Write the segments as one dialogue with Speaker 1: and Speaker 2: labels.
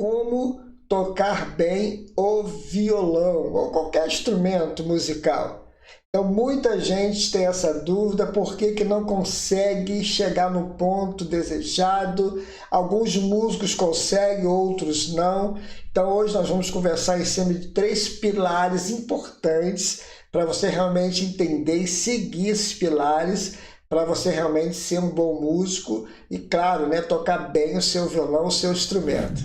Speaker 1: como tocar bem o violão ou qualquer instrumento musical. Então, muita gente tem essa dúvida, por que não consegue chegar no ponto desejado. Alguns músicos conseguem, outros não. Então, hoje nós vamos conversar em cima de 3 pilares importantes para você realmente entender e seguir esses pilares, para você realmente ser um bom músico e, claro, né, tocar bem o seu violão, o seu instrumento.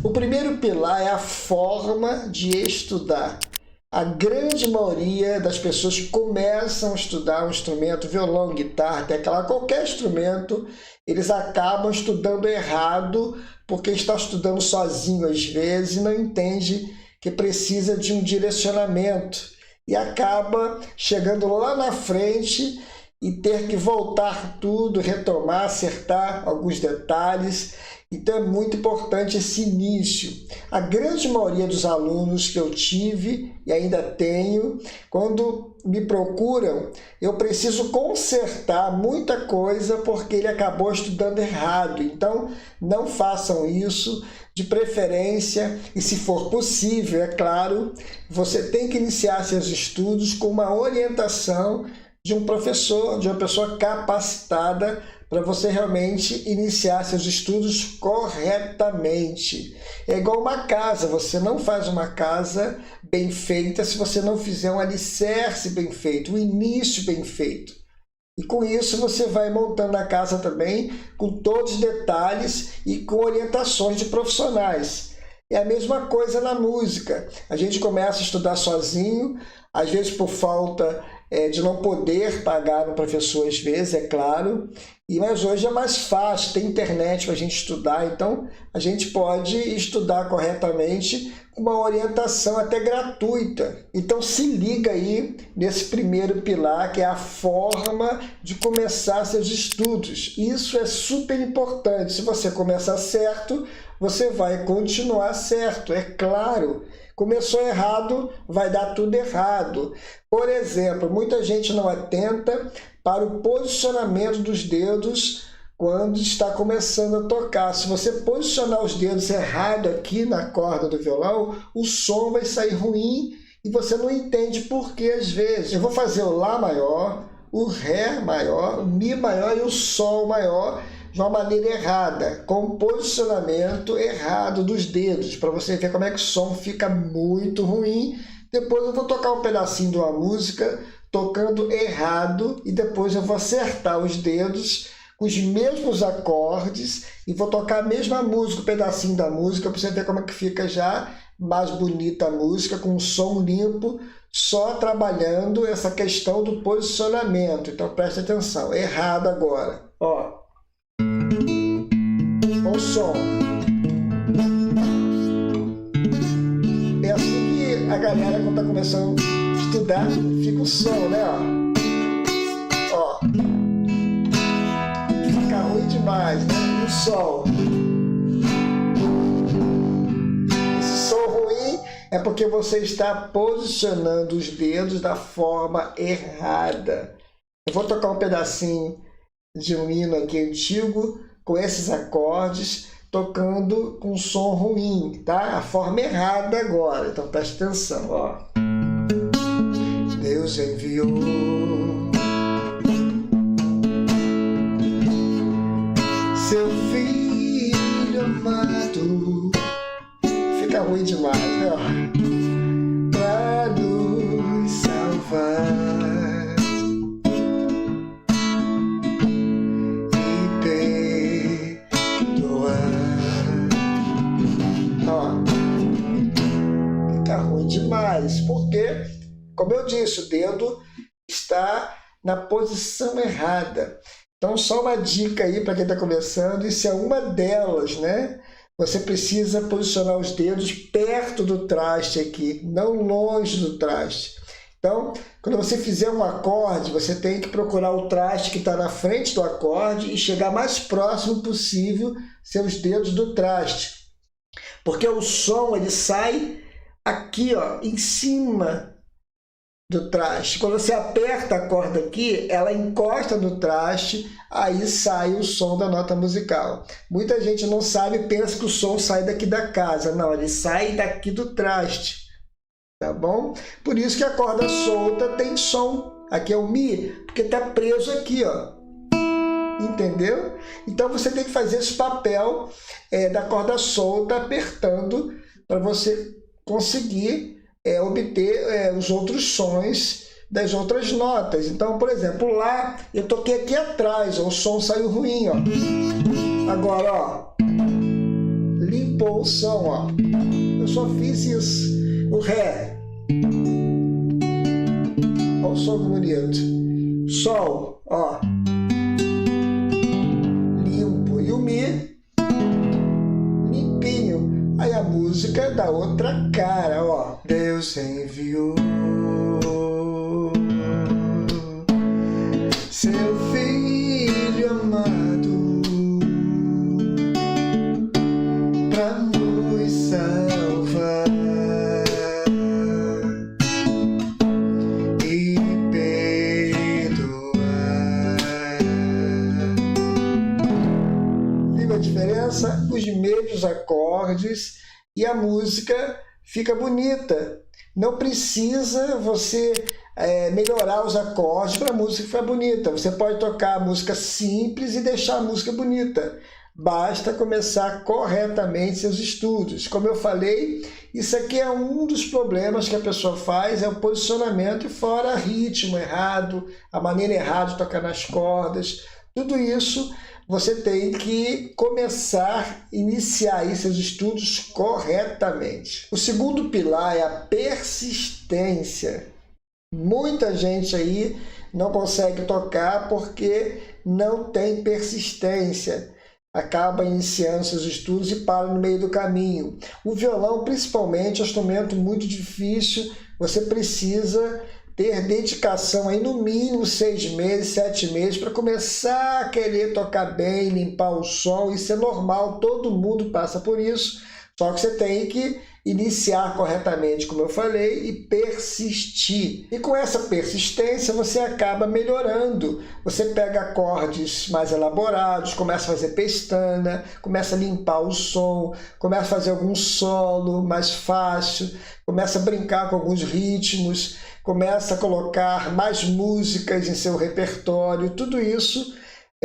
Speaker 1: O primeiro pilar é a forma de estudar. A grande maioria das pessoas que começam a estudar um instrumento, violão, guitarra, teclado, qualquer instrumento, eles acabam estudando errado, porque está estudando sozinho às vezes e não entende que precisa de um direcionamento. E acaba chegando lá na frente e ter que voltar tudo, retomar, acertar alguns detalhes. Então é muito importante esse início. A grande maioria dos alunos que eu tive e ainda tenho, quando me procuram, eu preciso consertar muita coisa porque ele acabou estudando errado. Então não façam isso, de preferência, e se for possível, é claro, você tem que iniciar seus estudos com uma orientação de um professor, de uma pessoa capacitada para você realmente iniciar seus estudos corretamente. É igual uma casa, você não faz uma casa bem feita se você não fizer um alicerce bem feito, um início bem feito. E com isso você vai montando a casa também com todos os detalhes e com orientações de profissionais. É a mesma coisa na música. A gente começa a estudar sozinho, às vezes por falta de não poder pagar um professor, às vezes, é claro. Mas hoje é mais fácil, tem internet para a gente estudar, então a gente pode estudar corretamente com uma orientação até gratuita. Então se liga aí nesse primeiro pilar, que é a forma de começar seus estudos. Isso é super importante. Se você começar certo, você vai continuar certo, é claro. Começou errado, vai dar tudo errado. Por exemplo, muita gente não atenta para o posicionamento dos dedos quando está começando a tocar. Se você posicionar os dedos errado aqui na corda do violão, o som vai sair ruim e você não entende por que às vezes. Eu vou fazer o Lá maior, o Ré maior, o Mi maior e o Sol maior de uma maneira errada, com o posicionamento errado dos dedos, para você ver como é que o som fica muito ruim. Depois eu vou tocar um pedacinho de uma música tocando errado e depois eu vou acertar os dedos com os mesmos acordes e vou tocar a mesma música, um pedacinho da música, para você ver como é que fica já mais bonita a música, com um som limpo, só trabalhando essa questão do posicionamento. Então preste atenção, errado agora, ó. O som. É assim que a galera, quando está começando a estudar, fica o som, né? Ó. Fica ruim demais, né? E o som. Esse som ruim é porque você está posicionando os dedos da forma errada. Eu vou tocar um pedacinho de um hino aqui antigo, com esses acordes, tocando com som ruim, tá? A forma errada agora, então preste atenção, ó. Deus enviou seu filho amado, fica ruim demais, né? Pra nos salvar. Demais, porque, como eu disse, o dedo está na posição errada. Então, só uma dica aí para quem está começando, isso é uma delas, né? Você precisa posicionar os dedos perto do traste aqui, não longe do traste. Então, quando você fizer um acorde, você tem que procurar o traste que está na frente do acorde e chegar mais próximo possível seus dedos do traste. Porque o som ele sai aqui, ó, em cima do traste. Quando você aperta a corda aqui, ela encosta no traste, aí sai o som da nota musical. Muita gente não sabe, pensa que o som sai daqui da casa. Não, ele sai daqui do traste, tá bom? Por isso que a corda solta tem som. Aqui é o Mi, porque está preso aqui, ó. Entendeu? Então você tem que fazer esse papel da corda solta apertando para você conseguir obter os outros sons das outras notas. Então, por exemplo, Lá, eu toquei aqui atrás, ó, o som saiu ruim, ó. Agora, ó, limpou o som, ó. Eu só fiz isso. O Ré. Olha o som bonito. Sol, ó. Limpo. E o Mi, limpinho. Aí a música dá outra cara, ó. Deus enviou seu Filho amado pra nos salvar e perdoar. Viu a diferença? Os mesmos acordes e a música fica bonita. Não precisa você melhorar os acordes para a música ficar bonita. Você pode tocar a música simples e deixar a música bonita. Basta começar corretamente seus estudos. Como eu falei, isso aqui é um dos problemas que a pessoa faz, é o posicionamento e fora ritmo errado, a maneira errada de tocar nas cordas. Tudo isso você tem que começar, iniciar aí seus estudos corretamente. O segundo pilar é a persistência. Muita gente aí não consegue tocar porque não tem persistência. Acaba iniciando seus estudos e para no meio do caminho. O violão, principalmente, é um instrumento muito difícil. Você precisa ter dedicação aí no mínimo 6 meses, 7 meses para começar a querer tocar bem, limpar o som. Isso é normal, todo mundo passa por isso. Só que você tem que iniciar corretamente, como eu falei, e persistir. E com essa persistência você acaba melhorando. Você pega acordes mais elaborados, começa a fazer pestana, começa a limpar o som, começa a fazer algum solo mais fácil, começa a brincar com alguns ritmos, começa a colocar mais músicas em seu repertório. Tudo isso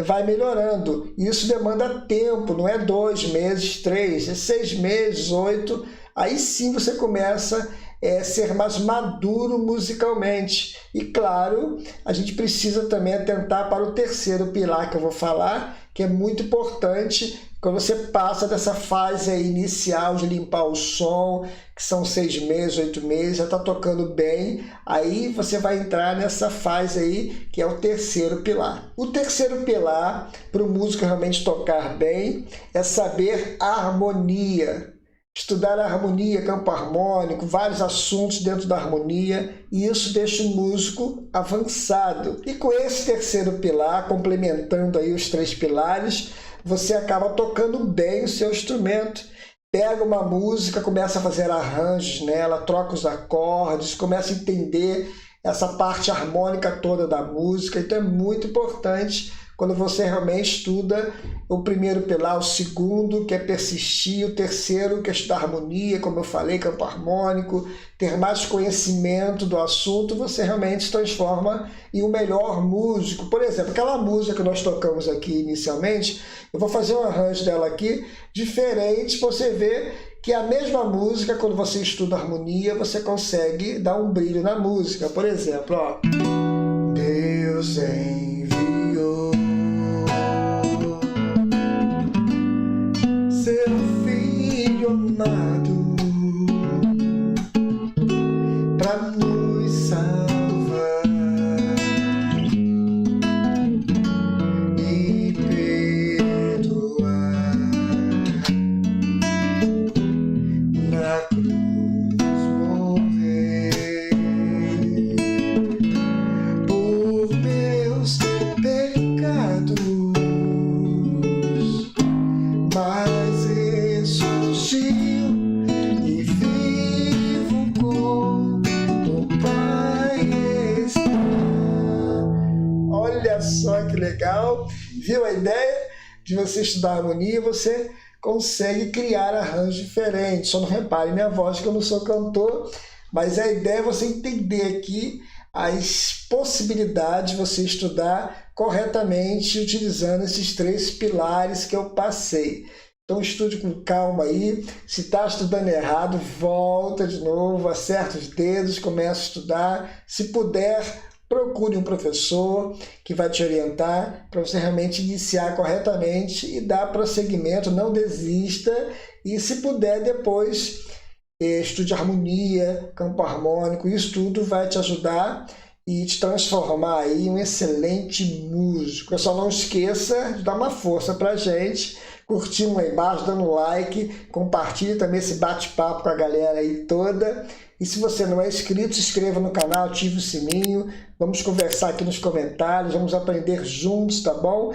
Speaker 1: vai melhorando. Isso demanda tempo, não é 2 meses, 3, é 6 meses, 8. Aí sim você começa a ser mais maduro musicalmente. E claro, a gente precisa também atentar para o terceiro pilar que eu vou falar, que é muito importante. Quando você passa dessa fase aí inicial de limpar o som, que são 6 meses, 8 meses, já está tocando bem, aí você vai entrar nessa fase aí, que é o terceiro pilar. O terceiro pilar, para o músico realmente tocar bem, é saber a harmonia. Estudar a harmonia, campo harmônico, vários assuntos dentro da harmonia, e isso deixa o músico avançado. E com esse terceiro pilar, complementando aí os 3 pilares, você acaba tocando bem o seu instrumento. Pega uma música, começa a fazer arranjos nela, troca os acordes, começa a entender essa parte harmônica toda da música. Então é muito importante quando você realmente estuda o primeiro pilar, o segundo, que é persistir, o terceiro, que é estudar harmonia, como eu falei, campo harmônico, ter mais conhecimento do assunto, você realmente se transforma em um melhor músico. Por exemplo, aquela música que nós tocamos aqui inicialmente, eu vou fazer um arranjo dela aqui, diferente, para você ver que a mesma música, quando você estuda harmonia, você consegue dar um brilho na música. Por exemplo, ó, Deus enviou seu Filho amado pra nos salvar e perdoar. Na cruz morrer por meus pecados, mas ressurgiu Viu a ideia de você estudar harmonia? Você consegue criar arranjos diferentes. Só não repare minha voz que eu não sou cantor, mas a ideia é você entender aqui as possibilidades de você estudar corretamente utilizando esses 3 pilares que eu passei. Então estude com calma aí. Se está estudando errado, volta de novo, acerta os dedos, começa a estudar. Se puder, procure um professor que vai te orientar para você realmente iniciar corretamente e dar prosseguimento, não desista. E se puder, depois estude harmonia, campo harmônico, isso tudo vai te ajudar e te transformar aí em um excelente músico. Só não esqueça de dar uma força pra gente, curtindo lá embaixo, dando like, compartilhe também esse bate-papo com a galera aí toda. E se você não é inscrito, se inscreva no canal, ative o sininho, vamos conversar aqui nos comentários, vamos aprender juntos, tá bom?